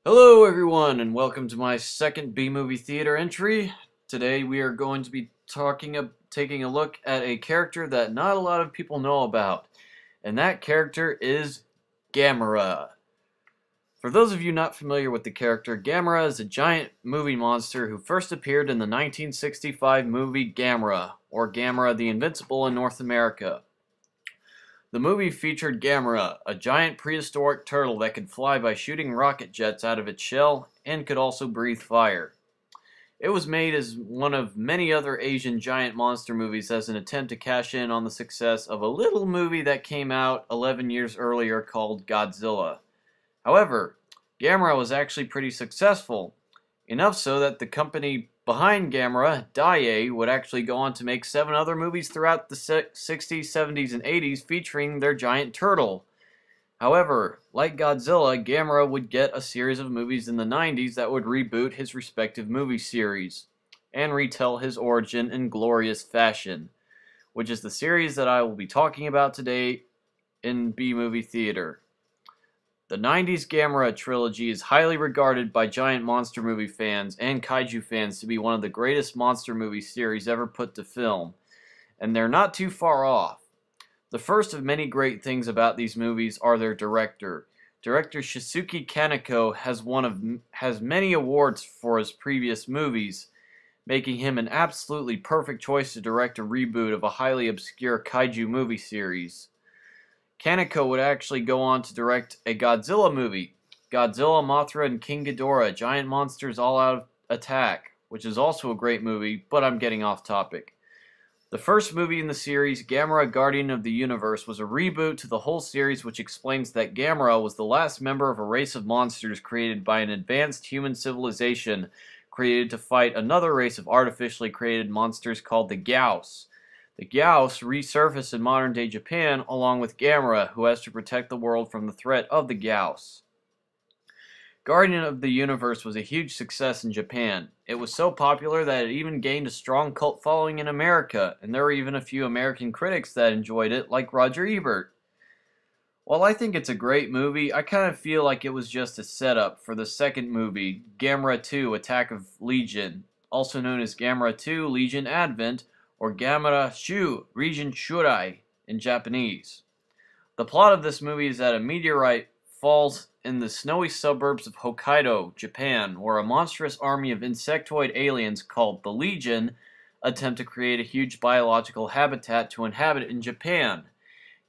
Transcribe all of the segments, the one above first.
Hello everyone and welcome to my second B-movie theater entry. Today we are going to be taking a look at a character that not a lot of people know about, and that character is Gamera. For those of you not familiar with the character, Gamera is a giant movie monster who first appeared in the 1965 movie Gamera, or Gamera the Invincible in North America. The movie featured Gamera, a giant prehistoric turtle that could fly by shooting rocket jets out of its shell and could also breathe fire. It was made as one of many other Asian giant monster movies as an attempt to cash in on the success of a little movie that came out 11 years earlier called Godzilla. However, Gamera was actually pretty successful, enough so that the company behind Gamera, Daiei, would actually go on to make 7 other movies throughout the 60s, 70s, and 80s featuring their giant turtle. However, like Godzilla, Gamera would get a series of movies in the 90s that would reboot his respective movie series and retell his origin in glorious fashion, which is the series that I will be talking about today in B-Movie Theater. The 90s Gamera trilogy is highly regarded by giant monster movie fans and kaiju fans to be one of the greatest monster movie series ever put to film, and they're not too far off. The first of many great things about these movies are their director. Director Shusuke Kaneko has many awards for his previous movies, making him an absolutely perfect choice to direct a reboot of a highly obscure kaiju movie series. Kaneko would actually go on to direct a Godzilla movie, Godzilla, Mothra, and King Ghidorah, Giant Monsters All Out Attack, which is also a great movie, but I'm getting off topic. The first movie in the series, Gamera Guardian of the Universe, was a reboot to the whole series which explains that Gamera was the last member of a race of monsters created by an advanced human civilization created to fight another race of artificially created monsters called the Gyaos. The Gyaos resurface in modern-day Japan along with Gamera, who has to protect the world from the threat of the Gyaos. Guardian of the Universe was a huge success in Japan. It was so popular that it even gained a strong cult following in America, and there were even a few American critics that enjoyed it, like Roger Ebert. While I think it's a great movie, I kind of feel like it was just a setup for the second movie, Gamera 2 Attack of Legion, also known as Gamera 2 Legion Advent, or Gamera Shu Legion Shurai in Japanese. The plot of this movie is that a meteorite falls in the snowy suburbs of Hokkaido, Japan, where a monstrous army of insectoid aliens called the Legion attempt to create a huge biological habitat to inhabit in Japan.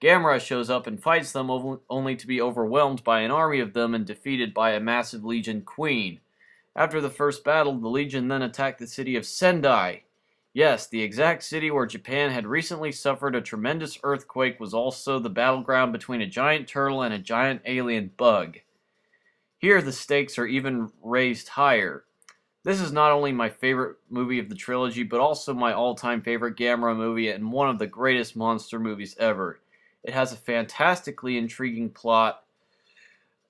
Gamera shows up and fights them only to be overwhelmed by an army of them and defeated by a massive Legion queen. After the first battle, the Legion then attacked the city of Sendai. Yes, the exact city where Japan had recently suffered a tremendous earthquake was also the battleground between a giant turtle and a giant alien bug. Here the stakes are even raised higher. This is not only my favorite movie of the trilogy, but also my all-time favorite Gamera movie and one of the greatest monster movies ever. It has a fantastically intriguing plot.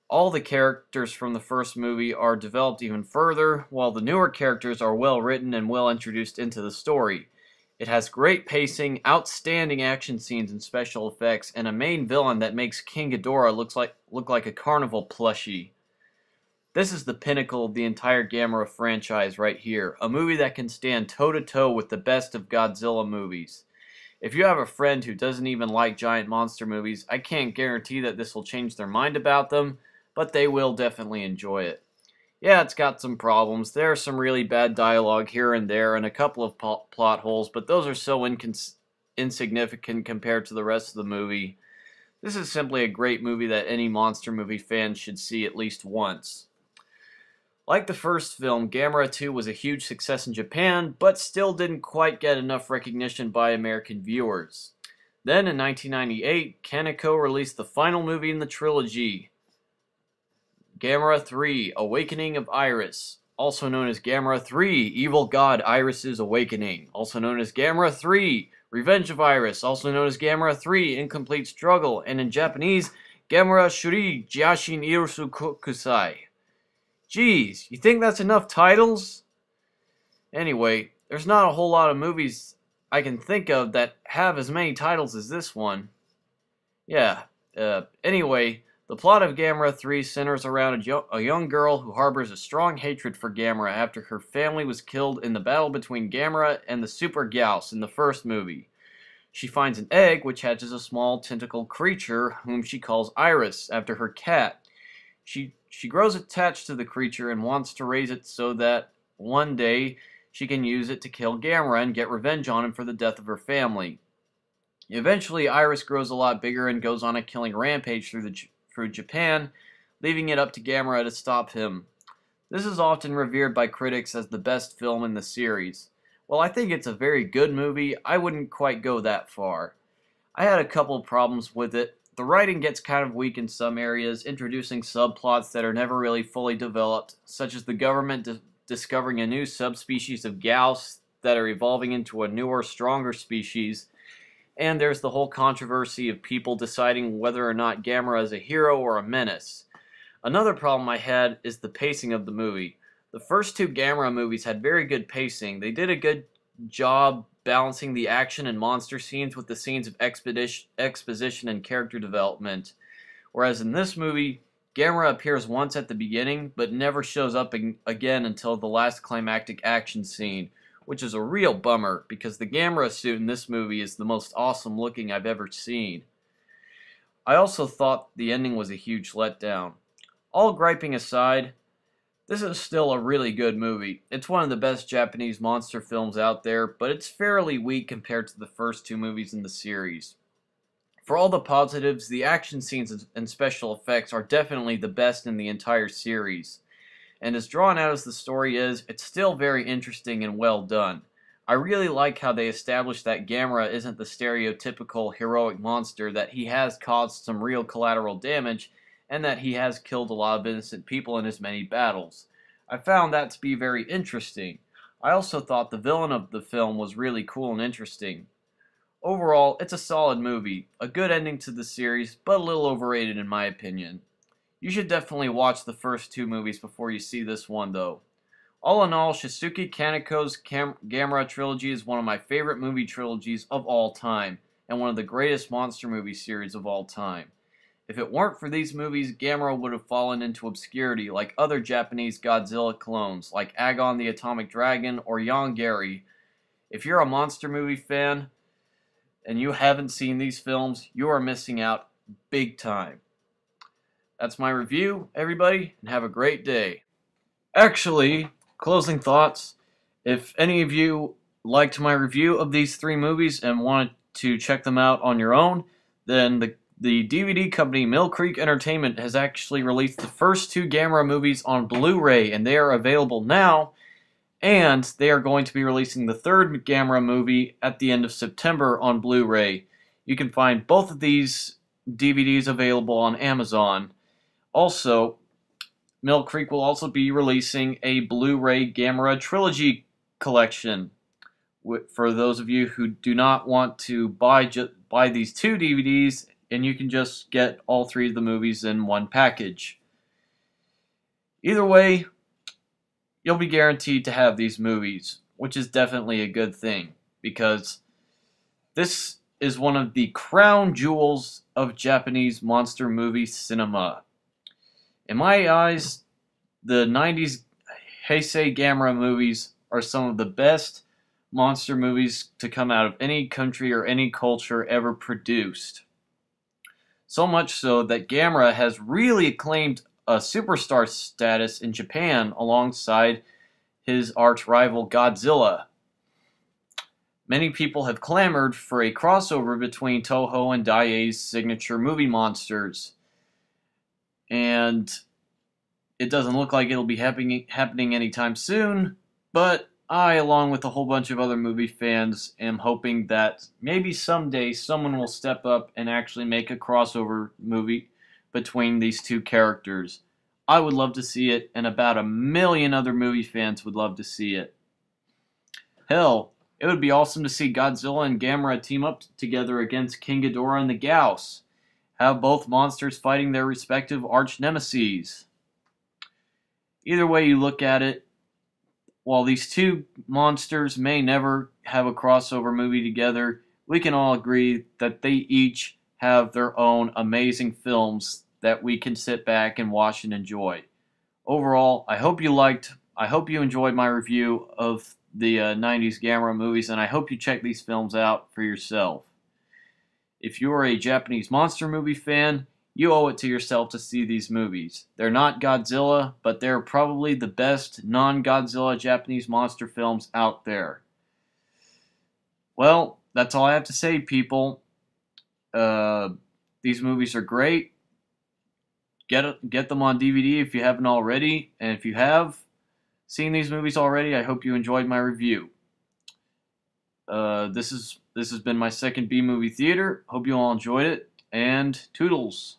All the characters from the first movie are developed even further, while the newer characters are well written and well introduced into the story. It has great pacing, outstanding action scenes and special effects, and a main villain that makes King Ghidorah look like a carnival plushie. This is the pinnacle of the entire Gamera franchise right here, a movie that can stand toe-to-toe with the best of Godzilla movies. If you have a friend who doesn't even like giant monster movies, I can't guarantee that this will change their mind about them, but they will definitely enjoy it. Yeah, it's got some problems. There are some really bad dialogue here and there, and a couple of plot holes, but those are so insignificant compared to the rest of the movie. This is simply a great movie that any monster movie fan should see at least once. Like the first film, Gamera 2 was a huge success in Japan, but still didn't quite get enough recognition by American viewers. Then, in 1998, Kaneko released the final movie in the trilogy, Gamera 3, Awakening of Iris, also known as Gamera 3, Evil God Iris's Awakening, also known as Gamera 3, Revenge of Iris, also known as Gamera 3, Incomplete Struggle, and in Japanese, Gamera Shuri Jiashin Irisu Kokusai. Geez, you think that's enough titles? Anyway, there's not a whole lot of movies I can think of that have as many titles as this one. Yeah, anyway, The plot of Gamera 3 centers around a young girl who harbors a strong hatred for Gamera after her family was killed in the battle between Gamera and the Super Gyaos in the first movie. She finds an egg which hatches a small tentacle creature whom she calls Iris after her cat. She grows attached to the creature and wants to raise it so that one day she can use it to kill Gamera and get revenge on him for the death of her family. Eventually, Iris grows a lot bigger and goes on a killing rampage through Japan, leaving it up to Gamera to stop him. This is often revered by critics as the best film in the series. While I think it's a very good movie, I wouldn't quite go that far. I had a couple of problems with it. The writing gets kind of weak in some areas, introducing subplots that are never really fully developed, such as the government discovering a new subspecies of Gyaos that are evolving into a newer, stronger species, and there's the whole controversy of people deciding whether or not Gamera is a hero or a menace. Another problem I had is the pacing of the movie. The first two Gamera movies had very good pacing. They did a good job balancing the action and monster scenes with the scenes of exposition and character development. Whereas in this movie, Gamera appears once at the beginning, but never shows up again until the last climactic action scene, which is a real bummer because the Gamera suit in this movie is the most awesome looking I've ever seen. I also thought the ending was a huge letdown. All griping aside, this is still a really good movie. It's one of the best Japanese monster films out there, but it's fairly weak compared to the first two movies in the series. For all the positives, the action scenes and special effects are definitely the best in the entire series. And as drawn out as the story is, it's still very interesting and well done. I really like how they established that Gamera isn't the stereotypical heroic monster, that he has caused some real collateral damage, and that he has killed a lot of innocent people in his many battles. I found that to be very interesting. I also thought the villain of the film was really cool and interesting. Overall, it's a solid movie, a good ending to the series, but a little overrated in my opinion. You should definitely watch the first two movies before you see this one though. All in all, Shusuke Kaneko Gamera trilogy is one of my favorite movie trilogies of all time, and one of the greatest monster movie series of all time. If it weren't for these movies, Gamera would have fallen into obscurity like other Japanese Godzilla clones, like Agon the Atomic Dragon or Yongary. If you're a monster movie fan, and you haven't seen these films, you are missing out big time. That's my review, everybody, and have a great day. Actually, closing thoughts, if any of you liked my review of these three movies and wanted to check them out on your own, then the DVD company Mill Creek Entertainment has actually released the first two Gamera movies on Blu-ray, and they are available now, and they are going to be releasing the third Gamera movie at the end of September on Blu-ray. You can find both of these DVDs available on Amazon. Also, Mill Creek will also be releasing a Blu-ray Gamera Trilogy collection. For those of you who do not want to buy these two DVDs, and you can just get all three of the movies in one package. Either way, you'll be guaranteed to have these movies, which is definitely a good thing, because this is one of the crown jewels of Japanese monster movie cinema. In my eyes, the 90s Heisei Gamera movies are some of the best monster movies to come out of any country or any culture ever produced. So much so that Gamera has really claimed a superstar status in Japan alongside his arch-rival Godzilla. Many people have clamored for a crossover between Toho and Daiei's signature movie monsters. And it doesn't look like it'll be happening anytime soon, but I, along with a whole bunch of other movie fans, am hoping that maybe someday someone will step up and actually make a crossover movie between these two characters. I would love to see it, and about 1 million other movie fans would love to see it. Hell, it would be awesome to see Godzilla and Gamera team up together against King Ghidorah and the Gyaos. Have both monsters fighting their respective arch-nemeses. Either way you look at it, while these two monsters may never have a crossover movie together, we can all agree that they each have their own amazing films that we can sit back and watch and enjoy. Overall, I hope you enjoyed my review of the 90s Gamera movies, and I hope you check these films out for yourself. If you are a Japanese monster movie fan, you owe it to yourself to see these movies. They're not Godzilla, but they're probably the best non-Godzilla Japanese monster films out there. Well, that's all I have to say, people. These movies are great. Get them on DVD if you haven't already, and if you have seen these movies already, I hope you enjoyed my review. This has been my second B Movie Theater. Hope you all enjoyed it, and toodles.